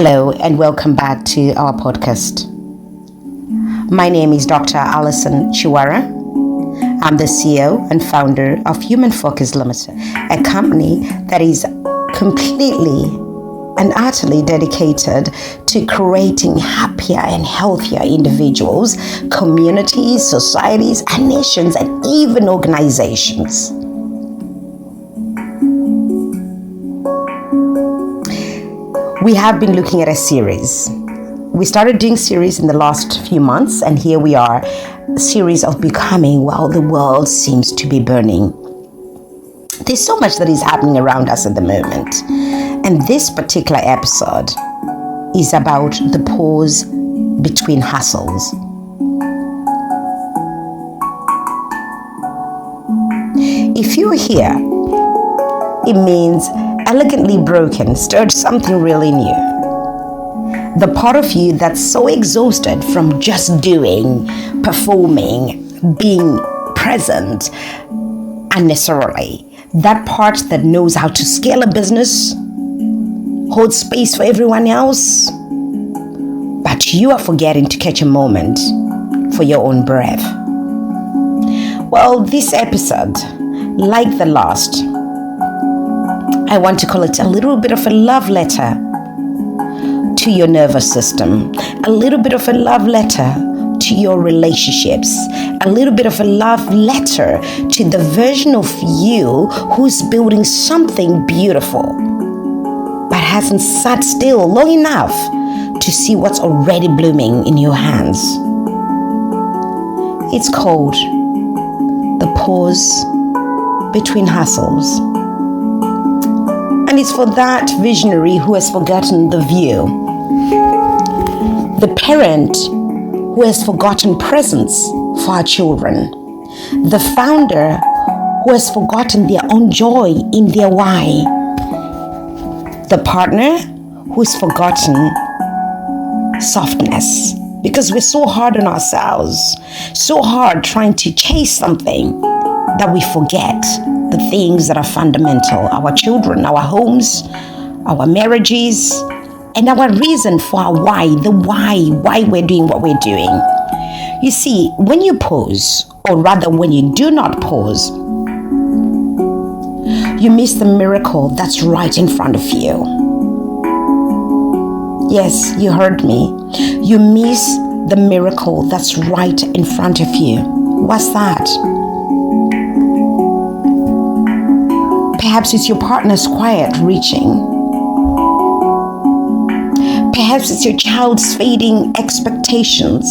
Hello and welcome back to our podcast. My name is Dr. Alison Chiwara. I'm the CEO and founder of Human Focus Limited, a company that is completely and utterly dedicated to creating happier and healthier individuals, communities, societies, and nations, and even organizations. We have been looking at a series. We started doing series in the last few months, and here we are, a series of becoming while the world seems to be burning. There's so much that is happening around us at the moment, and this particular episode is about the pause between hustles. If you're here, it means elegantly broken stirred something really new. The part of you that's so exhausted from just doing, performing, being present unnecessarily. That part that knows how to scale a business, hold space for everyone else, but you are forgetting to catch a moment for your own breath. Well, this episode, like the last, I want to call it a little bit of a love letter to your nervous system, a little bit of a love letter to your relationships, a little bit of a love letter to the version of you who's building something beautiful, but hasn't sat still long enough to see what's already blooming in your hands. It's called the pause between hustles. And it's for that visionary who has forgotten the view, the parent who has forgotten presence for our children, the founder who has forgotten their own joy in their why, the partner who's forgotten softness, because we're so hard on ourselves, so hard trying to chase something that we forget the things that are fundamental, our children, our homes, our marriages, and our reason for our why, why we're doing what we're doing. You see, when you pause, or rather when you do not pause, you miss the miracle that's right in front of you. Yes, you heard me. You miss the miracle that's right in front of you. What's that? Perhaps it's your partner's quiet reaching. Perhaps it's your child's fading expectations.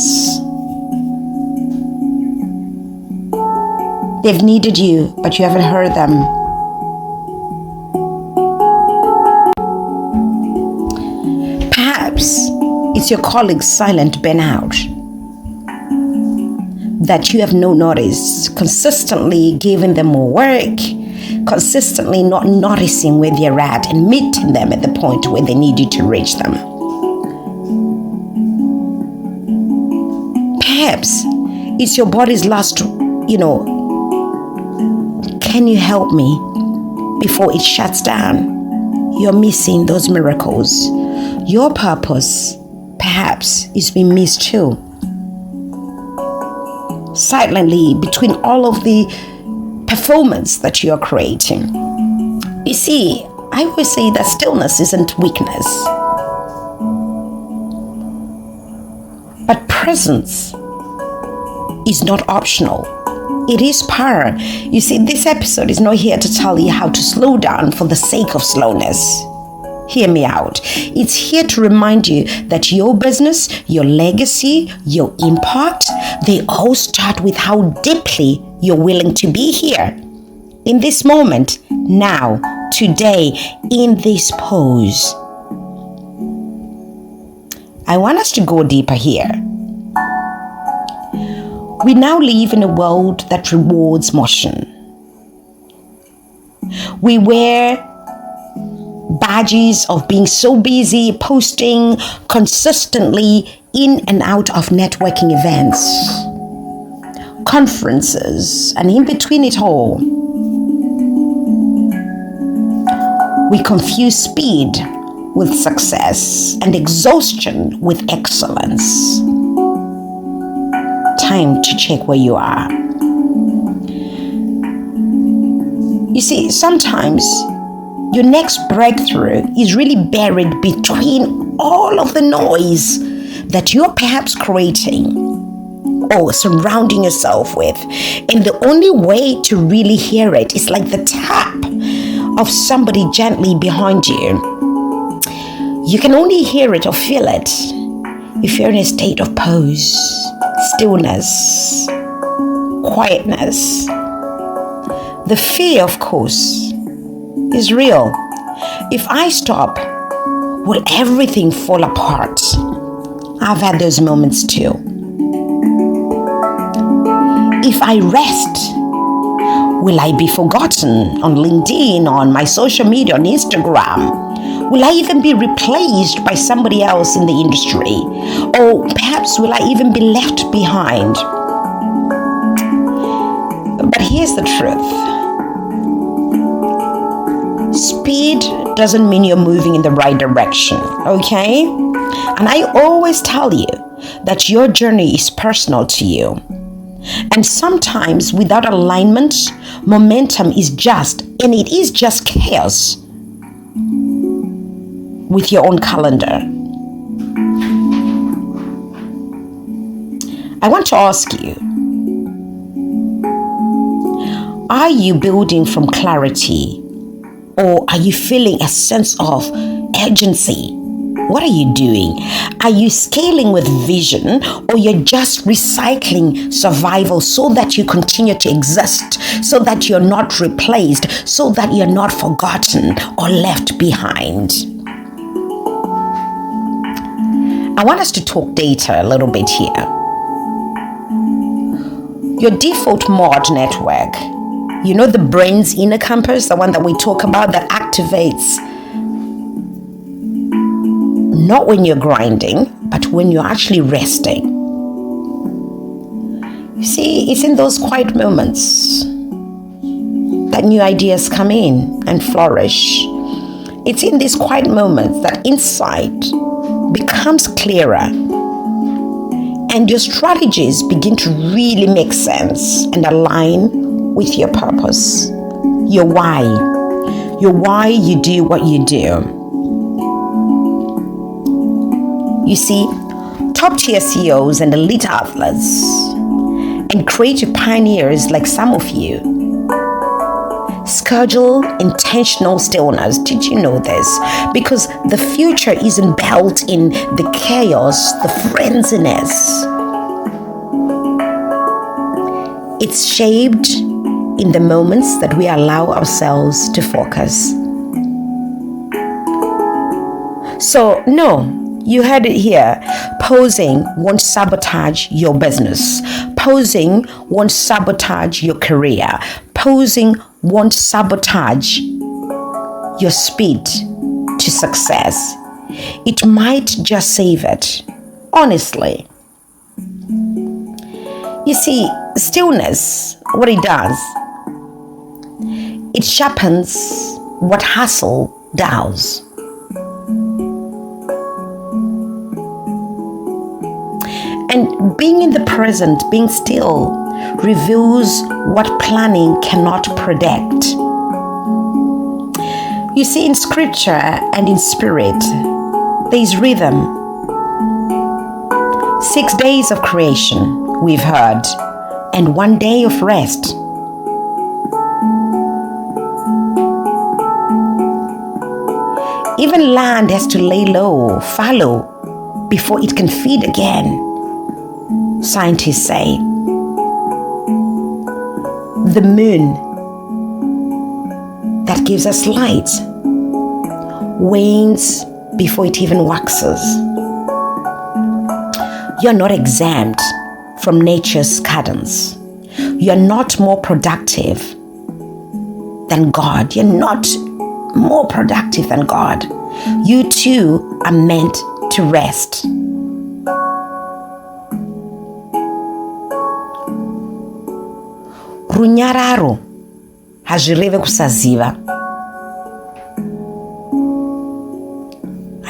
They've needed you, but you haven't heard them. Perhaps it's your colleague's silent burnout that you have no notice, consistently giving them more work, consistently not noticing where they're at and meeting them at the point where they need you to reach them. Perhaps it's your body's last, can you help me before it shuts down? You're missing those miracles. Your purpose, perhaps, is being missed too. Silently, between all of the performance that you're creating. You see, I always say that stillness isn't weakness, but presence is not optional. It is power. You see, this episode is not here to tell you how to slow down for the sake of slowness. Hear me out. It's here to remind you that your business, your legacy, your impact, they all start with how deeply you're willing to be here. In this moment, now, today, in this pose. I want us to go deeper here. We now live in a world that rewards motion. We wear badges of being so busy, posting consistently in and out of networking events, conferences, and in between it all. We confuse speed with success and exhaustion with excellence. Time to check where you are. You see, sometimes your next breakthrough is really buried between all of the noise that you're perhaps creating or surrounding yourself with. And the only way to really hear it is like the tap of somebody gently behind you. You can only hear it or feel it if you're in a state of pause, stillness, quietness. The fear, of course, is real. If I stop, will everything fall apart? I've had those moments too. If I rest, will I be forgotten on LinkedIn, on my social media, on Instagram? Will I even be replaced by somebody else in the industry? Or perhaps will I even be left behind? But here's the truth. Speed doesn't mean you're moving in the right direction, okay? And I always tell you that your journey is personal to you. And sometimes without alignment, momentum is just chaos with your own calendar. I want to ask you, are you building from clarity? Or are you feeling a sense of urgency? What are you doing? Are you scaling with vision, or you're just recycling survival so that you continue to exist, so that you're not replaced, so that you're not forgotten or left behind? I want us to talk data a little bit here. Your default mod network, you know, the brain's inner compass, the one that we talk about that activates not when you're grinding, but when you're actually resting. You see, it's in those quiet moments that new ideas come in and flourish. It's in these quiet moments that insight becomes clearer and your strategies begin to really make sense and align with your purpose, your why you do what you do. You see, top-tier CEOs and elite athletes and creative pioneers like some of you schedule intentional stillness. Did you know this? Because the future isn't built in the chaos, the frenziness. It's shaped in the moments that we allow ourselves to focus. So, no, you heard it here. Posing won't sabotage your business. Posing won't sabotage your career. Posing won't sabotage your speed to success. It might just save it, honestly. You see, stillness, what it does, it sharpens what hustle does. And being in the present, being still, reveals what planning cannot predict. You see, in scripture and in spirit, there is rhythm. 6 days of creation, we've heard, and 1 day of rest. Even land has to lay low, fallow, before it can feed again. Scientists say the moon that gives us light wanes before it even waxes. You're not exempt from nature's cadence. You're not more productive than God. You're not more productive than God. You too are meant to rest. Runyararo hazvireve kusaziva.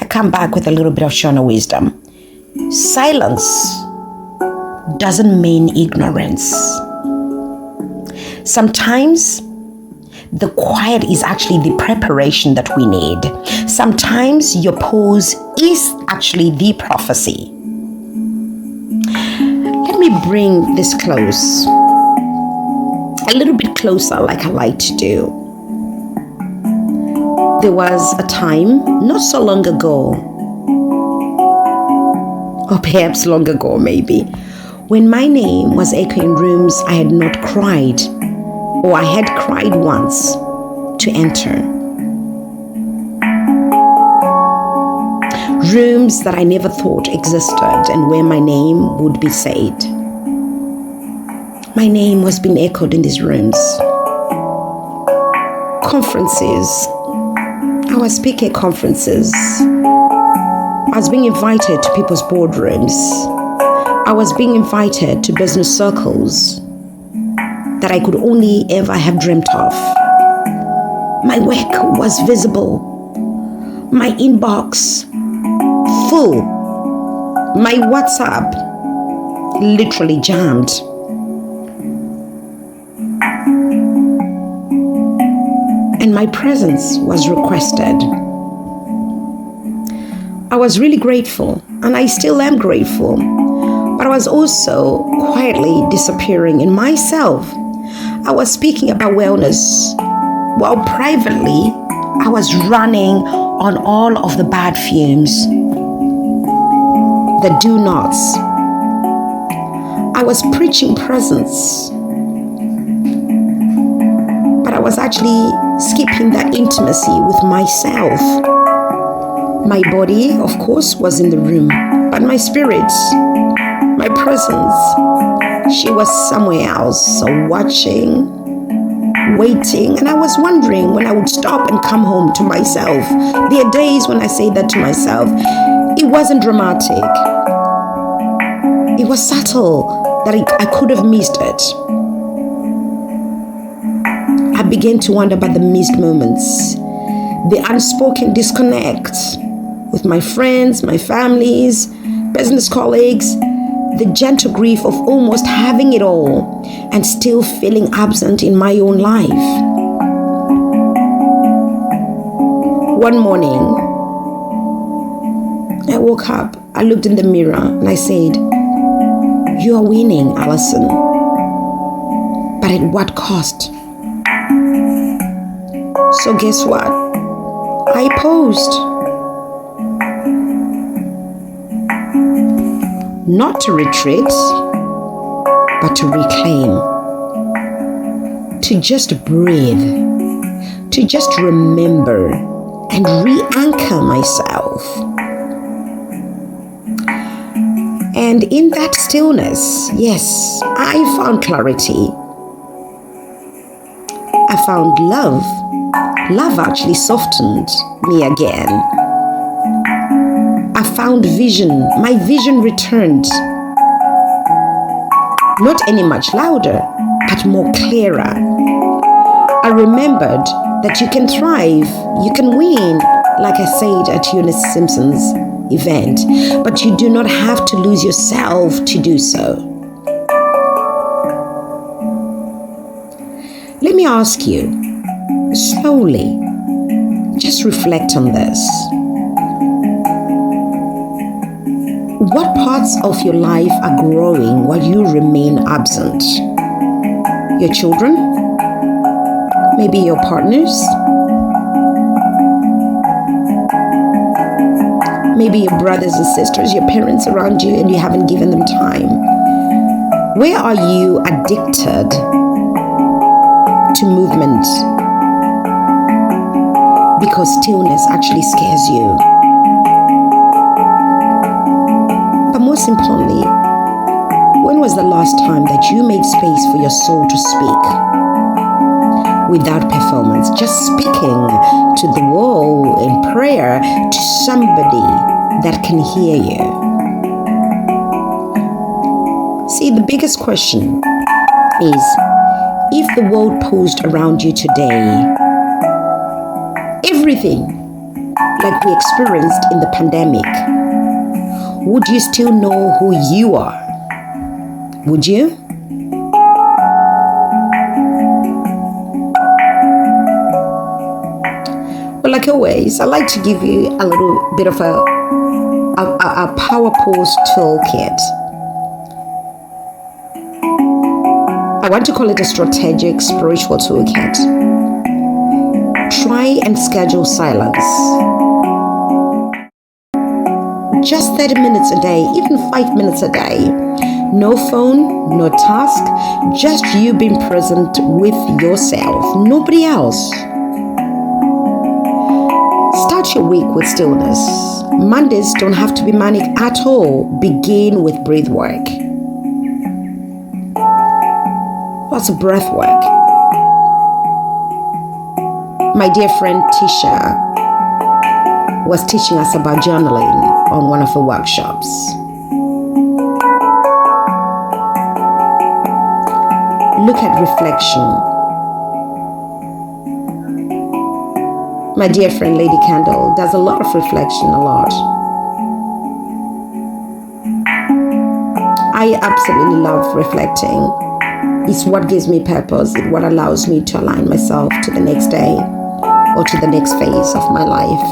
come back with a little bit of Shona wisdom. Silence doesn't mean ignorance. Sometimes the quiet is actually the preparation that we need. Sometimes your pause is actually the prophecy. Let me bring this close, a little bit closer, like I like to do. There was a time not so long ago, or perhaps long ago maybe, when my name was echoing rooms I had not cried, or I had cried once to enter. Rooms that I never thought existed and where my name would be said. My name was being echoed in these rooms. Conferences. I was speaking at conferences. I was being invited to people's boardrooms. I was being invited to business circles that I could only ever have dreamt of. My work was visible. My inbox full. My WhatsApp literally jammed. And my presence was requested. I was really grateful, and I still am grateful, but I was also quietly disappearing in myself. I was speaking about wellness, while privately, I was running on all of the bad fumes, the do nots. I was preaching presence, but I was actually skipping that intimacy with myself. My body, of course, was in the room, but my spirit, my presence, she was somewhere else, so watching, waiting, and I was wondering when I would stop and come home to myself. There are days when I say that to myself. It wasn't dramatic. It was subtle that I could have missed it. I began to wonder about the missed moments, the unspoken disconnect with my friends, my families, business colleagues, the gentle grief of almost having it all and still feeling absent in my own life. One morning, I woke up, I looked in the mirror and I said, "You are winning, Alison, but at what cost?" So guess what? I paused. Not to retreat, but to reclaim. To just breathe. To just remember and re-anchor myself. And in that stillness, yes, I found clarity. I found love. Love actually softened me again. I found vision. My vision returned. Not any much louder, but more clearer. I remembered that you can thrive, you can win, like I said at Eunice Simpson's event, but you do not have to lose yourself to do so. Let me ask you, slowly, just reflect on this. What parts of your life are growing while you remain absent? Your children? Maybe your partners? Maybe your brothers and sisters, your parents around you, and you haven't given them time. Where are you addicted to movement? Because stillness actually scares you. But most importantly, when was the last time that you made space for your soul to speak? Without performance, just speaking to the wall in prayer to somebody that can hear you. See, the biggest question is, if the world paused around you today, everything like we experienced in the pandemic, would you still know who you are? Would you? But like always, I like to give you a little bit of a power pose toolkit. I want to call it a strategic spiritual toolkit. Try and schedule silence. Just 30 minutes a day, even 5 minutes a day. No phone, no task, just you being present with yourself, nobody else. Start your week with stillness. Mondays don't have to be manic at all. Begin with breath work. What's breath work? My dear friend Tisha was teaching us about journaling on one of the workshops. Look at reflection. My dear friend Lady Candle does a lot of reflection, a lot. I absolutely love reflecting. It's what gives me purpose. It's what allows me to align myself to the next day or to the next phase of my life.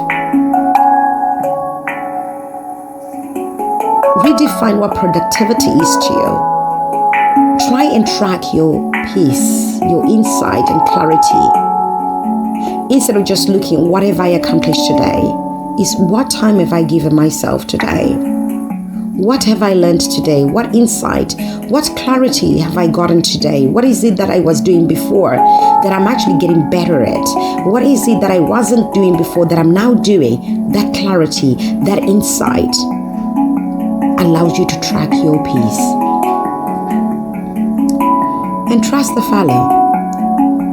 Redefine what productivity is to you. Try and track your peace, your insight and clarity. Instead of just looking, what have I accomplished today? Is what time have I given myself today? What have I learned today? What insight, what clarity have I gotten today? What is it that I was doing before that I'm actually getting better at? What is it that I wasn't doing before that I'm now doing? That clarity, that insight allows you to track your peace. And trust the fallow.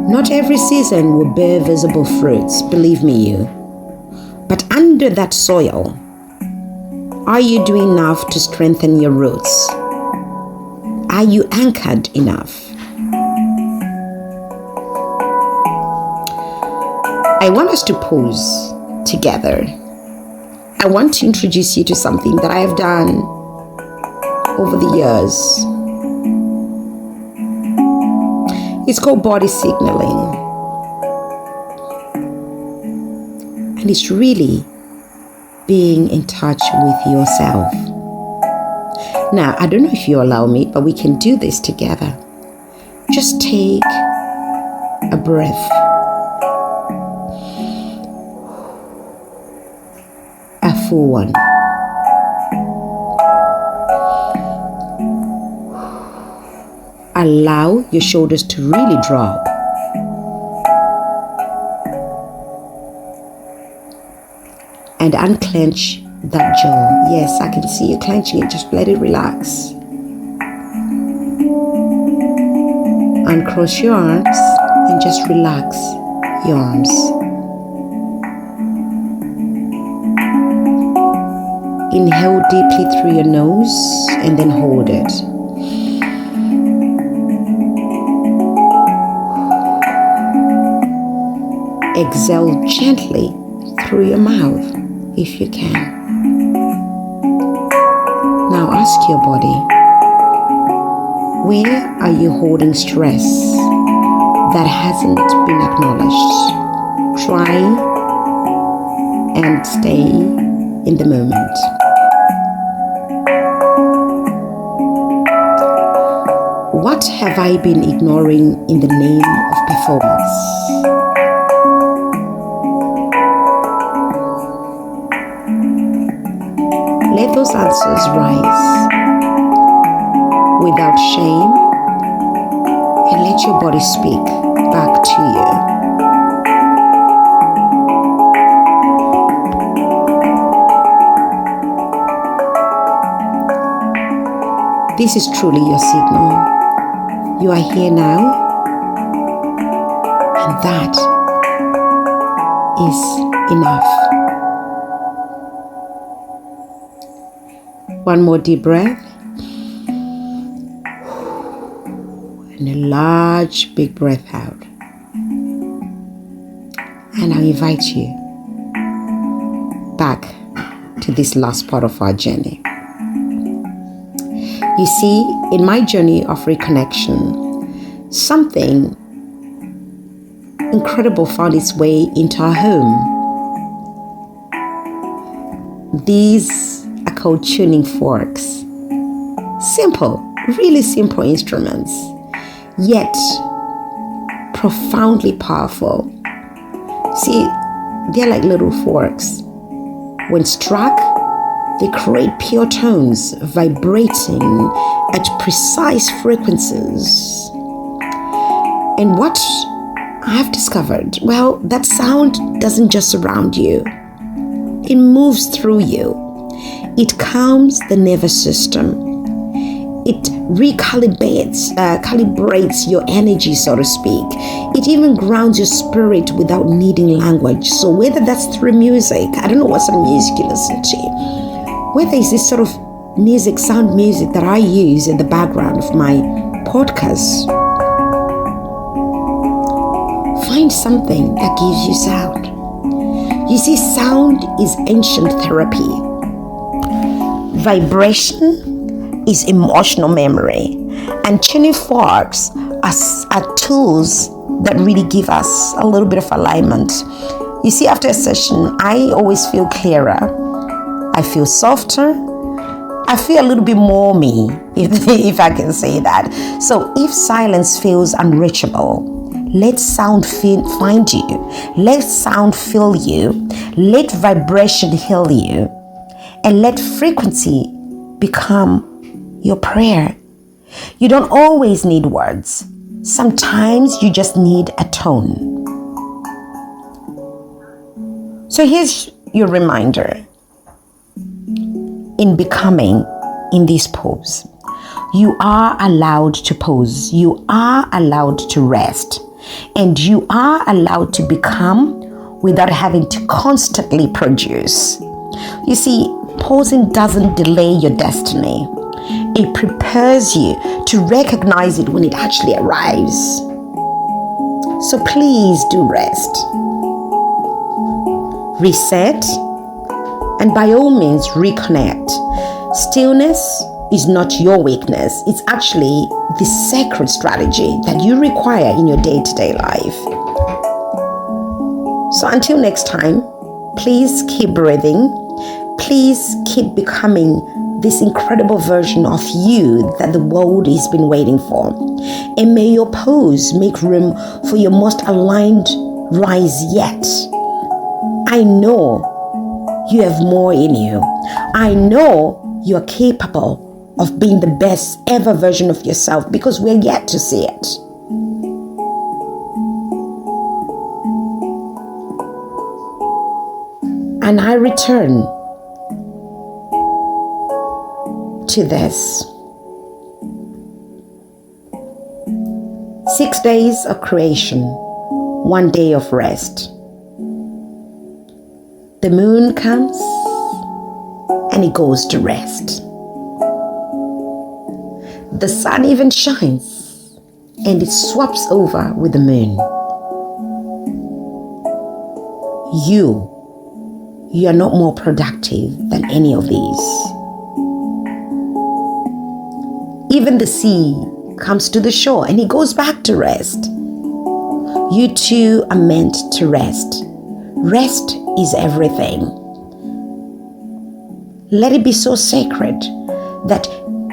Not every season will bear visible fruits, believe me you. But under that soil, are you doing enough to strengthen your roots? Are you anchored enough? I want us to pause together. I want to introduce you to something that I have done over the years. It's called body signaling. And it's really being in touch with yourself. Now, I don't know if you allow me, but we can do this together. Just take a breath. A full one. Allow your shoulders to really drop. And unclench that jaw. Yes, I can see you clenching it. Just let it relax. Uncross your arms and just relax your arms. Inhale deeply through your nose and then hold it. Exhale gently through your mouth if you can. Now ask your body, where are you holding stress that hasn't been acknowledged? Try and stay in the moment. What have I been ignoring in the name of performance? Let those answers rise without shame and let your body speak back to you. This is truly your signal. You are here now, and that is enough. One more deep breath. And a large, big breath out. And I invite you back to this last part of our journey. You see, in my journey of reconnection, something incredible found its way into our home. These are called tuning forks. Simple, really simple instruments, yet profoundly powerful. See, they're like little forks. When struck, they create pure tones vibrating at precise frequencies. And what I've discovered, well, that sound doesn't just surround you. It moves through you. It calms the nervous system. It calibrates your energy, so to speak. It even grounds your spirit without needing language. So whether that's through music, I don't know what sort of music you listen to, whether it's this sort of music, sound music that I use in the background of my podcast, find something that gives you sound. You see, sound is ancient therapy. Vibration is emotional memory. And tuning forks are tools that really give us a little bit of alignment. You see, after a session, I always feel clearer. I feel softer. I feel a little bit more me, if I can say that. So if silence feels unreachable, let sound find you. Let sound fill you. Let vibration heal you. And let frequency become your prayer. You don't always need words. Sometimes you just need a tone. So here's your reminder. In becoming in this pose, you are allowed to pose. You are allowed to rest. And you are allowed to become without having to constantly produce. You see, pausing doesn't delay your destiny. It prepares you to recognize it when it actually arrives. So please do rest. Reset, and by all means reconnect. Stillness is not your weakness. It's actually the sacred strategy that you require in your day-to-day life. So until next time, please keep breathing. Please keep becoming this incredible version of you that the world has been waiting for. And may your pose make room for your most aligned rise yet. I know you have more in you. I know you are capable of being the best ever version of yourself, because we're yet to see it. And I return to this. 6 days of creation, 1 day of rest. The moon comes and it goes to rest. The sun even shines and it swaps over with the moon. You are not more productive than any of these. Even the sea comes to the shore and it goes back to rest. You too are meant to rest. Rest is everything. Let it be so sacred that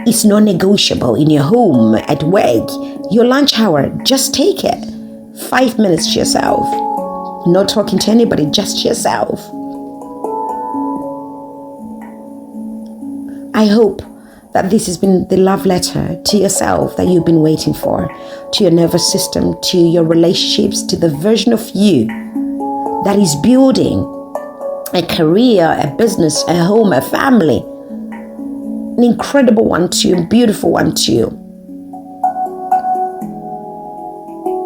it's non-negotiable in your home, at work, your lunch hour. Just take it. 5 minutes to yourself. Not talking to anybody, just yourself. I hope that this has been the love letter to yourself that you've been waiting for, to your nervous system, to your relationships, to the version of you that is building a career, a business, a home, a family, an incredible one to you, a beautiful one to you,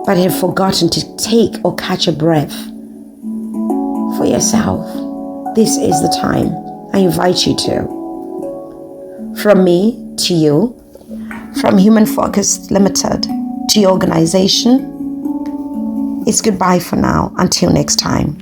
but have forgotten to take or catch a breath for yourself. This is the time. I invite you to. From me to you, from Human Focus Limited to your organization, it's goodbye for now. Until next time.